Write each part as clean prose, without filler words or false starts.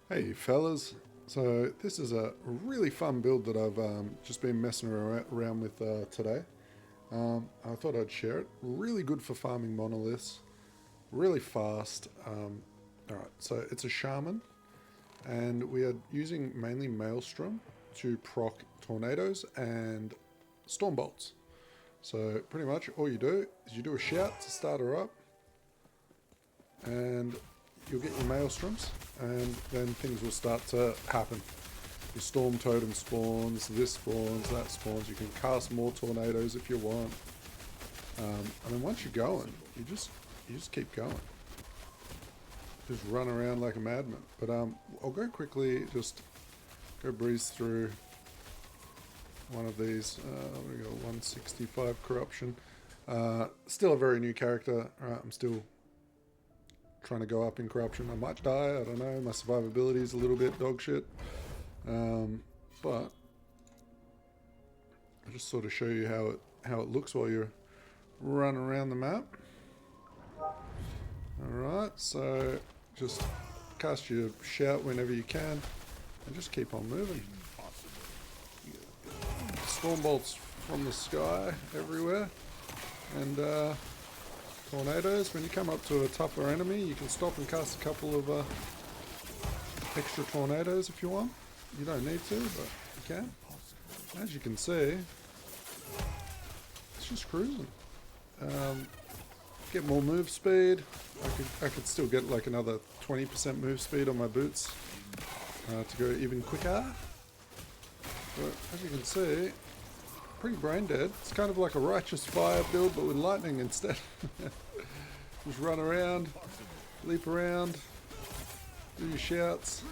Hey fellas, so this is a really fun build that I've just been messing around with today. I thought I'd share it. Really good for farming monoliths, really fast. Alright, so it's a shaman, and we are using mainly Maelstrom to proc tornadoes and Stormbolts. So pretty much all you do is you do a shout to start her up, and you'll get your Maelstroms, and then things will start to happen. Your Storm Totem spawns, this spawns, that spawns. You can cast more tornadoes if you want. And then once you're going, you just keep going. Just run around like a madman. But I'll go quickly, just go breeze through one of these. We got 165 corruption. Still a very new character. I'm still trying to go up in corruption. I might die, I don't know. My survivability is a little bit dog shit. But I'll just sort of show you how it looks while you're running around the map. Alright, so just cast your shout whenever you can and just keep on moving. Stormbolts from the sky everywhere, and tornadoes. When you come up to a tougher enemy, you can stop and cast a couple of extra tornadoes if you want. You don't need to, but you can. As you can see, it's just cruising. Get more move speed. I could still get like another 20% move speed on my boots to go even quicker. But as you can see, pretty brain dead. It's kind of like a righteous fire build, but with lightning instead. Just run around, leap around, do your shouts.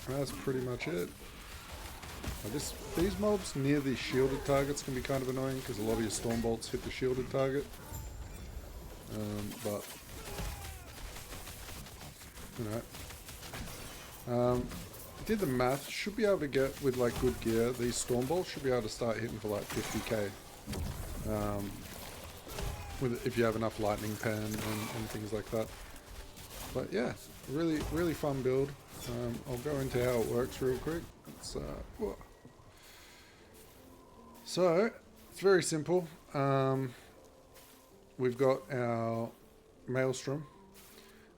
And that's pretty much it. These mobs near the shielded targets can be kind of annoying because a lot of your Stormbolts hit the shielded target. But you know, did the math. Should be able to get, with like good gear, these Stormbolts should be able to start hitting for like 50k. If you have enough lightning pen and things like that. But yeah, really fun build. I'll go into how it works real quick. So it's very simple. We've got our Maelstrom.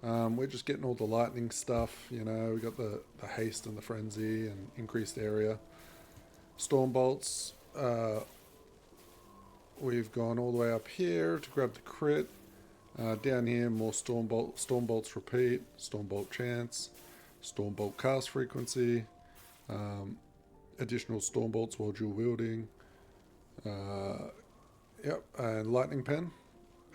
We're just getting all the lightning stuff, you know. We got the haste and the frenzy and increased area. Stormbolts. We've gone all the way up here to grab the crit. Down here, more Stormbolts repeat, Stormbolt chance, Stormbolt cast frequency, additional Stormbolts while dual wielding. Yep, and lightning pen.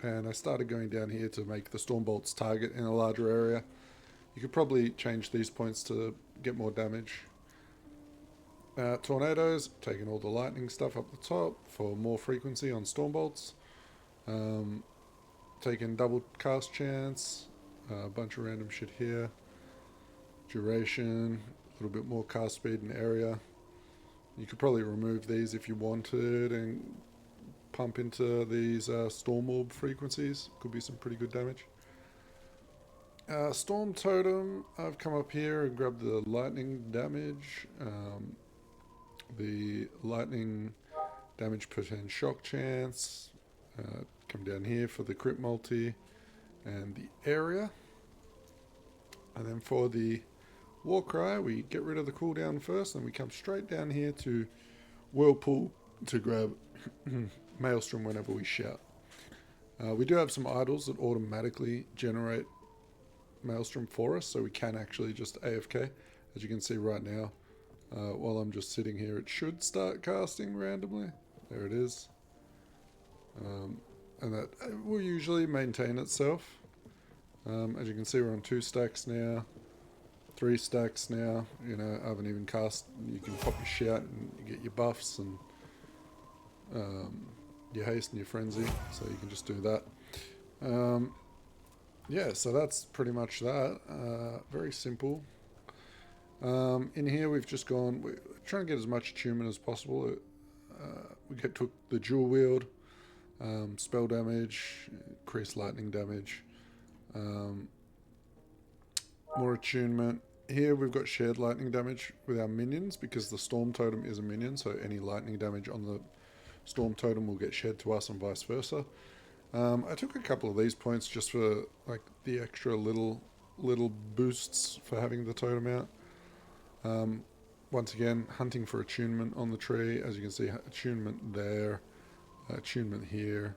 And I started going down here to make the Stormbolts target in a larger area. You could probably change these points to get more damage. Tornadoes, taking all the lightning stuff up the top for more frequency on Stormbolts. Taking double cast chance, a bunch of random shit here. Duration, a little bit more cast speed and area. You could probably remove these if you wanted and pump into these Storm Orb frequencies. Could be some pretty good damage. Storm Totem, I've come up here and grabbed the lightning damage. The lightning damage per 10 shock chance. Come down here for the crit multi and the area. And then for the war cry, we get rid of the cooldown first, and we come straight down here to Whirlpool to grab Maelstrom whenever we shout. We do have some idols that automatically generate Maelstrom for us, so we can actually just AFK. As you can see right now, while I'm just sitting here, it should start casting randomly. There it is. And that will usually maintain itself. As you can see, we're on 2 stacks now, 3 stacks now. You know, I haven't even cast. You can pop your shout and you get your buffs and your haste and your frenzy, so you can just do that. Yeah, so that's pretty much that. Very simple. In here we've just gone, we're trying to get as much attunement as possible. We took the dual wield, spell damage, increased lightning damage, More attunement. Here we've got shared lightning damage with our minions because the Storm Totem is a minion, so any lightning damage on the Storm Totem will get shared to us and vice versa. I took a couple of these points just for like the extra little boosts for having the totem out. Once again, hunting for attunement on the tree. As you can see, attunement there, attunement here.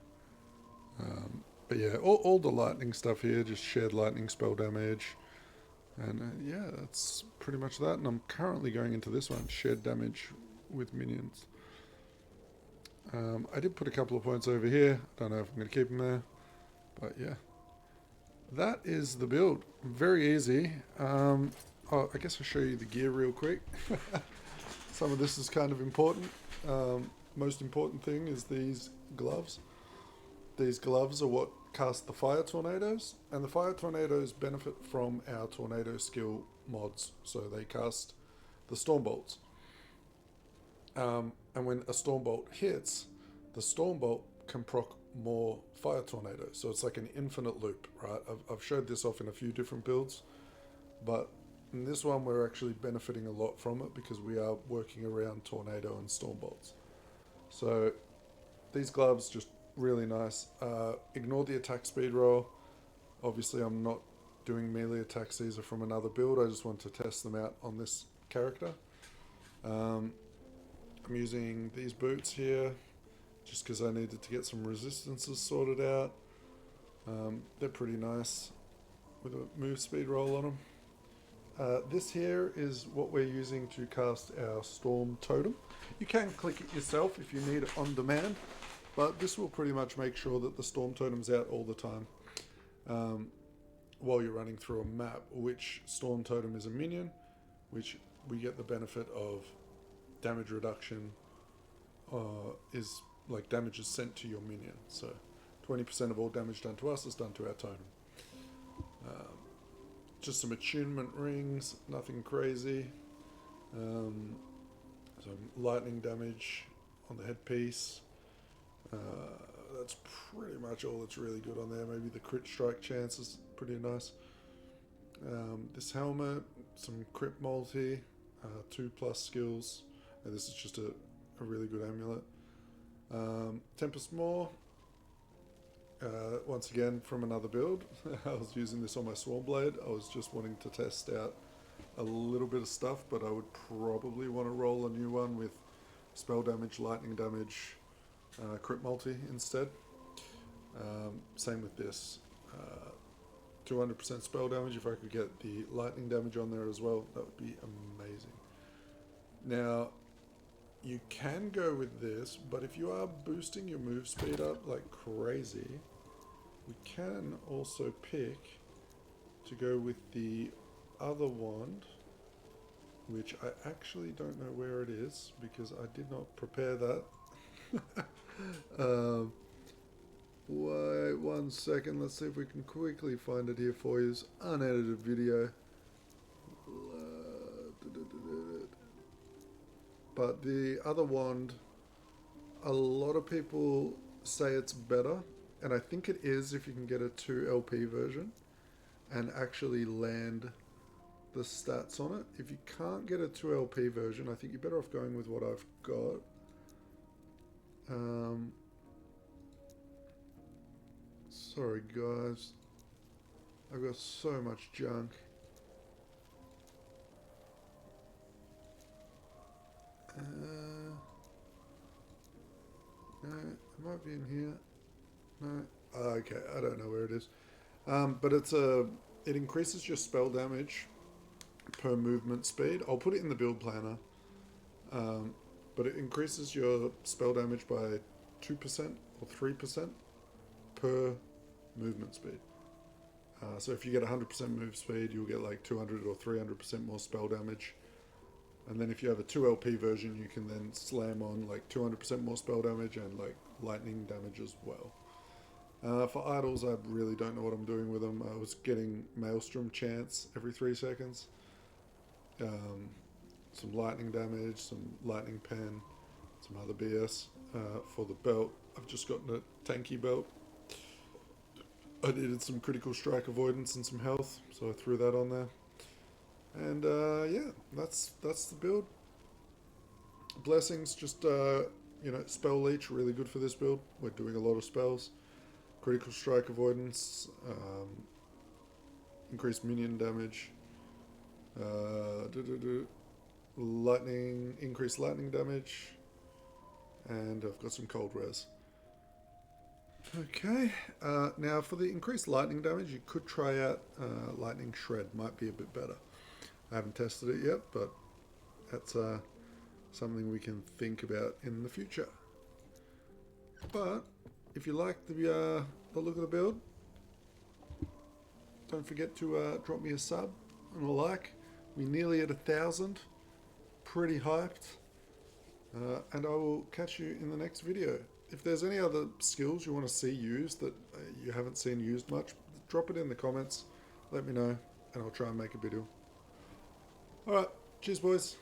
But yeah, all the lightning stuff here, just shared lightning spell damage. And yeah, that's pretty much that. And I'm currently going into this one, shared damage with minions. I did put a couple of points over here. Don't know if I'm going to keep them there. But yeah, that is the build. Very easy. Oh, I guess I'll show you the gear real quick. Some of this is kind of important. Most important thing is these gloves. These gloves are what cast the fire tornadoes, and the fire tornadoes benefit from our tornado skill mods. So they cast the Stormbolts. And when a Stormbolt hits, the Stormbolt can proc more fire tornadoes. So it's like an infinite loop, right? I've showed this off in a few different builds, but in this one we're actually benefiting a lot from it because we are working around tornado and Stormbolts. So these gloves just really nice. Ignore the attack speed roll. Obviously I'm not doing melee attacks, these are from another build. I just want to test them out on this character. I'm using these boots here just because I needed to get some resistances sorted out. They're pretty nice with a move speed roll on them. This here is what we're using to cast our Storm Totem. You can click it yourself if you need it on demand, but this will pretty much make sure that the Storm Totem's out all the time while you're running through a map, which Storm Totem is a minion, which we get the benefit of damage reduction. Is like damage is sent to your minion, so 20% of all damage done to us is done to our totem. Just some attunement rings, nothing crazy. Some lightning damage on the headpiece. That's pretty much all that's really good on there. Maybe the crit strike chance is pretty nice. This helmet, some crit multi, 2+ skills, and this is just a really good amulet. Tempest Maw, once again from another build. I was using this on my Swarmblade. I was just wanting to test out a little bit of stuff, but I would probably want to roll a new one with spell damage, lightning damage, crit multi instead. Same with this. 200% spell damage. If I could get the lightning damage on there as well, that would be amazing. Now, you can go with this, but if you are boosting your move speed up like crazy, we can also pick to go with the other wand, which I actually don't know where it is because I did not prepare that. Wait 1 second, let's see if we can quickly find it here for you. It's unedited video. But the other wand, a lot of people say it's better, and I think it is if you can get a 2 LP version and actually land the stats on it. If you can't get a 2 LP version, I think you're better off going with what I've got. Sorry guys, I've got so much junk. No, it might be in here. No, okay, I don't know where it is. But it increases your spell damage per movement speed. I'll put it in the build planner. But it increases your spell damage by 2% or 3% per movement speed. So if you get 100% move speed, you'll get like 200 or 300% more spell damage. And then if you have a 2 LP version, you can then slam on like 200% more spell damage and like lightning damage as well. For idols, I really don't know what I'm doing with them. I was getting Maelstrom chance every 3 seconds. Some lightning damage, some lightning pen, some other BS. For the belt, I've just gotten a tanky belt. I needed some critical strike avoidance and some health, so I threw that on there. And yeah, that's the build. Blessings, just you know, spell leech, really good for this build. We're doing a lot of spells. Critical strike avoidance, increased minion damage, lightning, increased lightning damage, and I've got some cold res. Okay, now for the increased lightning damage, you could try out lightning shred. Might be a bit better. I haven't tested it yet, but that's something we can think about in the future. But if you like the look of the build, don't forget to drop me a sub and a like. We're nearly at 1,000. Pretty hyped. And I will catch you in the next video. If there's any other skills you want to see used that you haven't seen used much, drop it in the comments. Let me know, and I'll try and make a video. Alright, cheers boys.